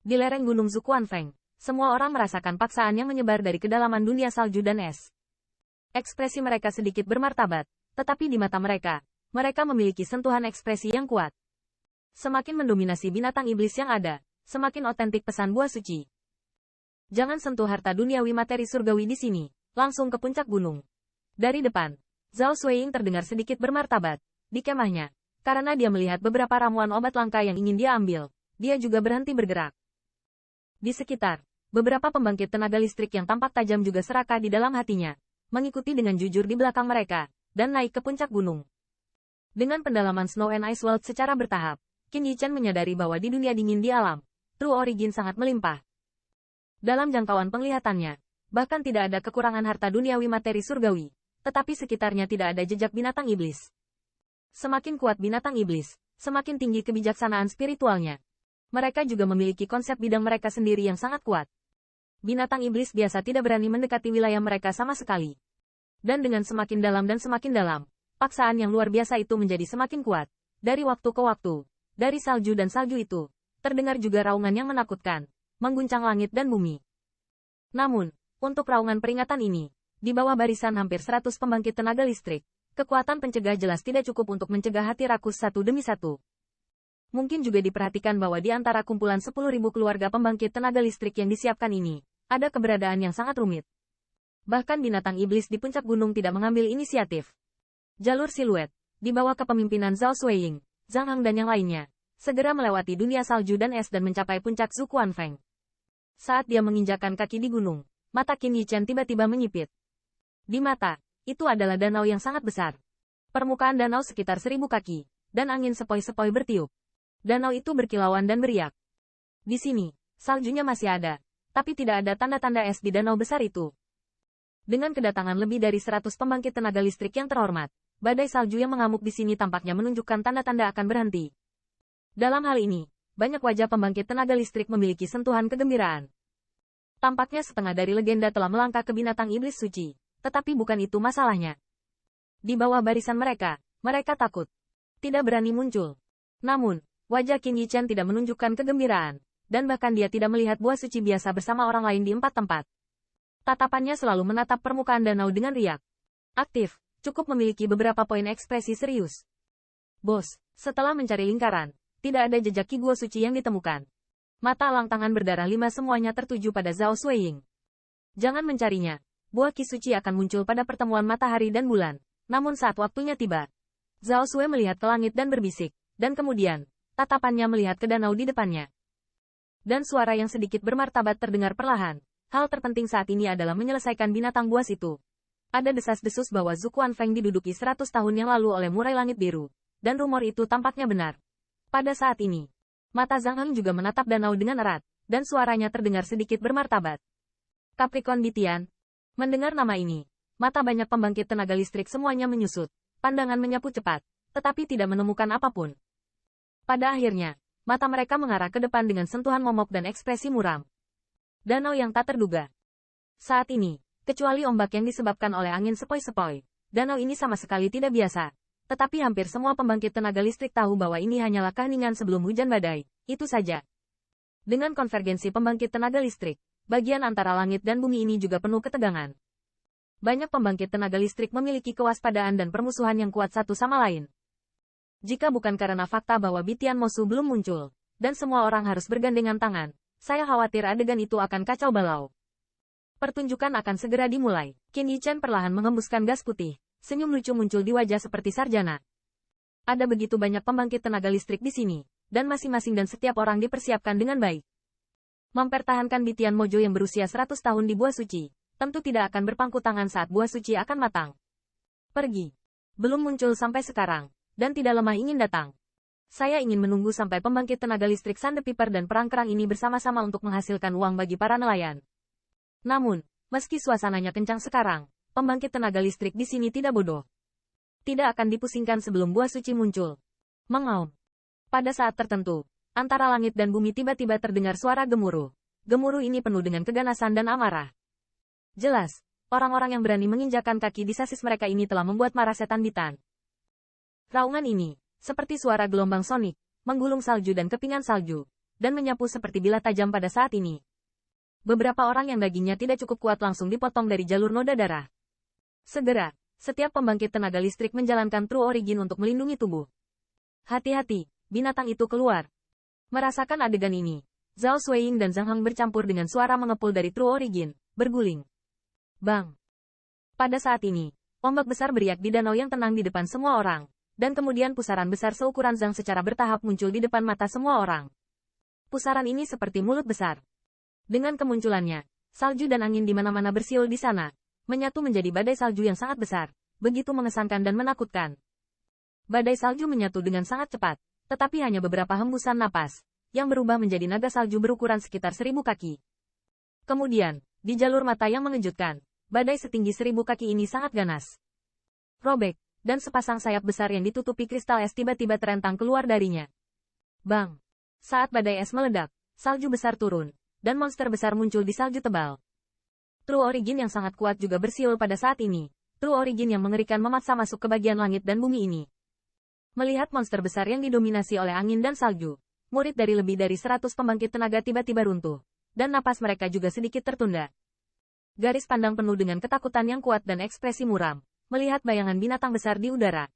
Di lereng Gunung Zuquanfeng, semua orang merasakan paksaan yang menyebar dari kedalaman dunia salju dan es. Ekspresi mereka sedikit bermartabat, tetapi di mata mereka, mereka memiliki sentuhan ekspresi yang kuat. Semakin mendominasi binatang iblis yang ada, semakin otentik pesan buah suci. Jangan sentuh harta duniawi materi surgawi di sini, langsung ke puncak gunung. Dari depan, Zhao Xueying terdengar sedikit bermartabat, di kemahnya, karena dia melihat beberapa ramuan obat langka yang ingin dia ambil, dia juga berhenti bergerak. Di sekitar, beberapa pembangkit tenaga listrik yang tampak tajam juga serakah di dalam hatinya, mengikuti dengan jujur di belakang mereka, dan naik ke puncak gunung. Dengan pendalaman Snow and Ice World secara bertahap, Qin Yichen menyadari bahwa di dunia dingin di alam, True Origin sangat melimpah. Dalam jangkauan penglihatannya, bahkan tidak ada kekurangan harta duniawi materi surgawi, tetapi sekitarnya tidak ada jejak binatang iblis. Semakin kuat binatang iblis, semakin tinggi kebijaksanaan spiritualnya. Mereka juga memiliki konsep bidang mereka sendiri yang sangat kuat. Binatang iblis biasa tidak berani mendekati wilayah mereka sama sekali. Dan dengan semakin dalam, paksaan yang luar biasa itu menjadi semakin kuat. Dari waktu ke waktu, dari salju dan salju itu, terdengar juga raungan yang menakutkan, mengguncang langit dan bumi. Namun, untuk raungan peringatan ini, di bawah barisan hampir 100 pembangkit tenaga listrik, kekuatan pencegah jelas tidak cukup untuk mencegah hati rakus satu demi satu. Mungkin juga diperhatikan bahwa di antara kumpulan 10.000 keluarga pembangkit tenaga listrik yang disiapkan ini, ada keberadaan yang sangat rumit. Bahkan binatang iblis di puncak gunung tidak mengambil inisiatif. Jalur siluet, di bawah kepemimpinan Zhao Xueying, Zhang Heng dan yang lainnya, segera melewati dunia salju dan es dan mencapai puncak Zuquanfeng. Saat dia menginjakan kaki di gunung, mata Qin Yichen tiba-tiba menyipit. Di mata, itu adalah danau yang sangat besar. Permukaan danau sekitar 1000 kaki, dan angin sepoi-sepoi bertiup. Danau itu berkilauan dan beriak. Di sini, saljunya masih ada, tapi tidak ada tanda-tanda es di danau besar itu. Dengan kedatangan lebih dari 100 pembangkit tenaga listrik yang terhormat, badai salju yang mengamuk di sini tampaknya menunjukkan tanda-tanda akan berhenti. Dalam hal ini, banyak wajah pembangkit tenaga listrik memiliki sentuhan kegembiraan. Tampaknya setengah dari legenda telah melangkah ke binatang iblis suci, tetapi bukan itu masalahnya. Di bawah barisan mereka, mereka takut. Tidak berani muncul. Namun, wajah Qin Yichen tidak menunjukkan kegembiraan, dan bahkan dia tidak melihat buah suci biasa bersama orang lain di 4 tempat. Tatapannya selalu menatap permukaan danau dengan riak. Aktif, cukup memiliki beberapa poin ekspresi serius. Bos, setelah mencari lingkaran, tidak ada jejak Ki Guo suci yang ditemukan. Mata elang tangan berdarah 5 semuanya tertuju pada Zhao Xueying. Jangan mencarinya, buah Ki suci akan muncul pada pertemuan matahari dan bulan. Namun saat waktunya tiba, Zhao Xue melihat ke langit dan berbisik, dan kemudian, tatapannya melihat ke danau di depannya. Dan suara yang sedikit bermartabat terdengar perlahan. Hal terpenting saat ini adalah menyelesaikan binatang buas itu. Ada desas-desus bahwa Zuquanfeng diduduki 100 tahun yang lalu oleh murai langit biru. Dan rumor itu tampaknya benar. Pada saat ini, mata Zhang Heng juga menatap danau dengan erat, dan suaranya terdengar sedikit bermartabat. Capricorn Bitian. Mendengar nama ini, mata banyak pembangkit tenaga listrik semuanya menyusut. Pandangan menyapu cepat, tetapi tidak menemukan apapun. Pada akhirnya, mata mereka mengarah ke depan dengan sentuhan momok dan ekspresi muram. Danau yang tak terduga. Saat ini, kecuali ombak yang disebabkan oleh angin sepoi-sepoi, danau ini sama sekali tidak biasa. Tetapi hampir semua pembangkit tenaga listrik tahu bahwa ini hanyalah keheningan sebelum hujan badai, itu saja. Dengan konvergensi pembangkit tenaga listrik, bagian antara langit dan bumi ini juga penuh ketegangan. Banyak pembangkit tenaga listrik memiliki kewaspadaan dan permusuhan yang kuat satu sama lain. Jika bukan karena fakta bahwa Bitian Mosu belum muncul, dan semua orang harus bergandengan tangan, saya khawatir adegan itu akan kacau balau. Pertunjukan akan segera dimulai. Qin Yichen perlahan menghembuskan gas putih. Senyum lucu muncul di wajah seperti sarjana. Ada begitu banyak pembangkit tenaga listrik di sini, dan masing-masing dan setiap orang dipersiapkan dengan baik. Mempertahankan Bitian Mojo yang berusia 100 tahun di buah suci, tentu tidak akan berpangku tangan saat buah suci akan matang. Pergi. Belum muncul sampai sekarang, dan tidak lemah ingin datang. Saya ingin menunggu sampai pembangkit tenaga listrik Sandpiper dan perang-kerang ini bersama-sama untuk menghasilkan uang bagi para nelayan. Namun, meski suasananya kencang sekarang, pembangkit tenaga listrik di sini tidak bodoh. Tidak akan dipusingkan sebelum buah suci muncul. Mengaum. Pada saat tertentu, antara langit dan bumi tiba-tiba terdengar suara gemuruh. Gemuruh ini penuh dengan keganasan dan amarah. Jelas, orang-orang yang berani menginjakan kaki di sasis mereka ini telah membuat marah setan Bitan. Raungan ini, seperti suara gelombang sonik, menggulung salju dan kepingan salju. dan menyapu seperti bilah tajam pada saat ini. Beberapa orang yang dagingnya tidak cukup kuat langsung dipotong dari jalur noda darah. Segera, setiap pembangkit tenaga listrik menjalankan True Origin untuk melindungi tubuh. Hati-hati, binatang itu keluar. Merasakan adegan ini, Zhao Xueying dan Zhang Heng bercampur dengan suara mengepul dari True Origin, berguling. Bang! Pada saat ini, ombak besar beriak di danau yang tenang di depan semua orang, dan kemudian pusaran besar seukuran Zhang secara bertahap muncul di depan mata semua orang. Pusaran ini seperti mulut besar. Dengan kemunculannya, salju dan angin di mana-mana bersiul di sana, menyatu menjadi badai salju yang sangat besar, begitu mengesankan dan menakutkan. Badai salju menyatu dengan sangat cepat, tetapi hanya beberapa hembusan napas, yang berubah menjadi naga salju berukuran sekitar 1000 kaki. Kemudian, di jalur mata yang mengejutkan, badai setinggi 1000 kaki ini sangat ganas. Robek, dan sepasang sayap besar yang ditutupi kristal es tiba-tiba terentang keluar darinya. Bang! Saat badai es meledak, salju besar turun, dan monster besar muncul di salju tebal. True Origin yang sangat kuat juga bersiul pada saat ini. True Origin yang mengerikan memaksa masuk ke bagian langit dan bumi ini. Melihat monster besar yang didominasi oleh angin dan salju, murid dari lebih dari 100 pembangkit tenaga tiba-tiba runtuh, dan napas mereka juga sedikit tertunda. Garis pandang penuh dengan ketakutan yang kuat dan ekspresi muram, melihat bayangan binatang besar di udara.